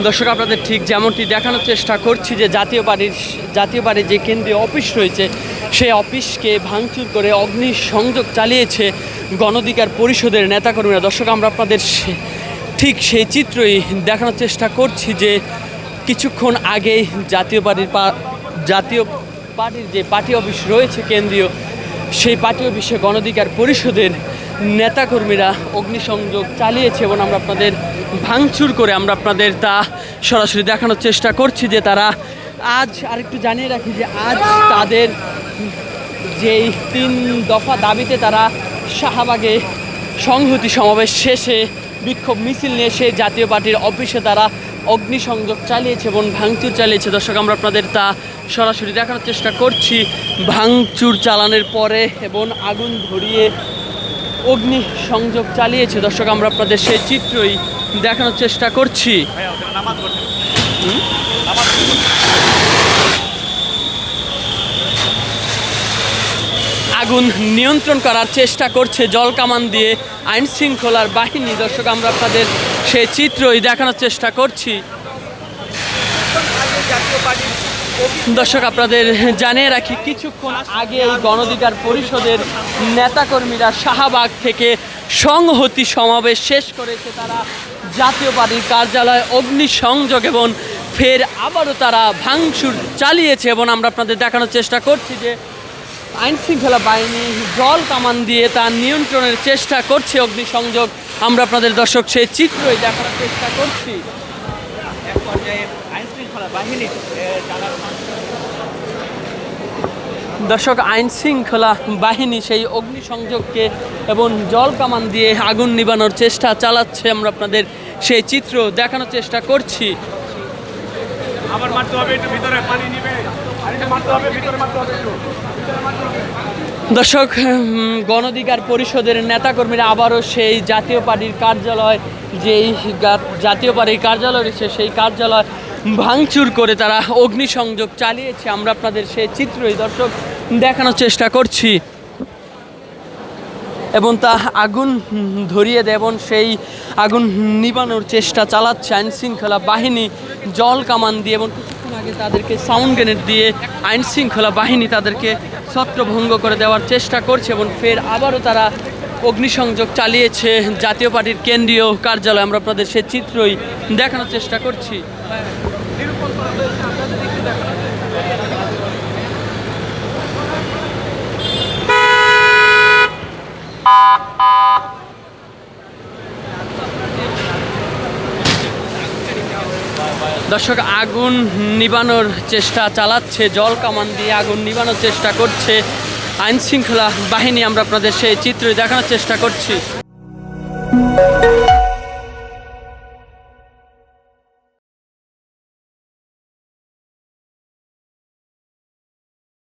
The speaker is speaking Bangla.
দর্শক আপনাদের ঠিক যেমনটি দেখানোর চেষ্টা করছি যে জাতীয় পার্টির যে কেন্দ্রীয় অফিস রয়েছে সেই অফিসকে ভাঙচুর করে অগ্নিসংযোগ চালিয়েছে গণঅধিকার পরিষদের নেতাকর্মীরা। দর্শক আমরা আপনাদের ঠিক সেই চিত্রই দেখানোর চেষ্টা করছি যে কিছুক্ষণ আগেই জাতীয় পার্টির যে পার্টি অফিস রয়েছে কেন্দ্রীয়, সেই পার্টি অফিসে গণঅধিকার পরিষদের নেতাকর্মীরা অগ্নিসংযোগ চালিয়েছে এবং আমরা আপনাদের ভাঙচুর করে আমরা আপনাদের তা সরাসরি দেখানোর চেষ্টা করছি যে তারা আজ আরেকটু জানিয়ে রাখি যে আজ তাদের যেই 3 দফা দাবিতে তারা শাহবাগে সংহতি সমাবেশ শেষে বিক্ষোভ মিছিল নিয়ে সেই জাতীয় পার্টির অফিসে তারা অগ্নিসংযোগ চালিয়েছে এবং ভাঙচুর চালিয়েছে। দর্শক আমরা আপনাদের তা সরাসরি দেখানোর চেষ্টা করছি ভাঙচুর চালানোর পরে এবং আগুন ধরিয়ে অগ্নিসংযোগ চালিয়েছে। দর্শক আমরা আপনাদের সেই চিত্রই দেখানোর চেষ্টা করছি। আগুন নিয়ন্ত্রণ করার চেষ্টা করছে জল কামান দিয়ে আইন শৃঙ্খলার বাহিনী। দর্শক আমরা আপনাদের সেই চিত্রই দেখানোর চেষ্টা করছি। দর্শক আপনাদের জানিয়ে রাখি কিছুক্ষণ আগে এই গণঅধিকার পরিষদের নেতাকর্মীরা শাহবাগ থেকে সংহতি সমাবেশ শেষ করেছে। তারা জাতীয় পার্টির কার্যালয়ে অগ্নিসংযোগ এবং ফের আবারও তারা ভাঙচুর চালিয়েছে এবং আমরা আপনাদের দেখানোর চেষ্টা করছি যে আইন শৃঙ্খলা বাহিনী জল কামান দিয়ে তার নিয়ন্ত্রণের চেষ্টা করছে অগ্নিসংযোগ। আমরা আপনাদের দর্শক সেই চিত্রই দেখানোর চেষ্টা করছি। দর্শক আইন শৃঙ্খলা বাহিনী সেই অগ্নিসংযোগকে এবং জল কামান দিয়ে আগুন নিবানোর চেষ্টা চালাচ্ছে। আমরা আপনাদের সেই চিত্র দেখানোর চেষ্টা করছি। দর্শক গণঅধিকার পরিষদের নেতাকর্মীরা আবারও সেই জাতীয় পার্টির কার্যালয় যেই জাতীয় পার্টির কার্যালয় রয়েছে সেই কার্যালয় ভাঙচুর করে তারা অগ্নিসংযোগ চালিয়েছে। আমরা আপনাদের সেই চিত্রই দর্শক দেখানোর চেষ্টা করছি এবং তা আগুন ধরিয়ে দেয় এবং সেই আগুন নিবানোর চেষ্টা চালাচ্ছে আইন শৃঙ্খলা বাহিনী জল কামান দিয়ে এবং কিছুক্ষণ আগে তাদেরকে সাউন্ড গ্রেনেড দিয়ে আইন শৃঙ্খলা বাহিনী তাদেরকে ছত্রভঙ্গ করে দেওয়ার চেষ্টা করছে এবং ফের আবারও তারা অগ্নিসংযোগ চালিয়েছে জাতীয় পার্টির কেন্দ্রীয় কার্যালয়। আমরা আপনাদের সে চিত্রই দেখানোর চেষ্টা করছি। দর্শক আগুন নিবানোর চেষ্টা চালাচ্ছে জল কামান দিয়ে আগুন নিবানোর চেষ্টা করছে আইন শৃঙ্খলা বাহিনী। আমরা আপনাদের সেই চিত্রই দেখানোর চেষ্টা করছি।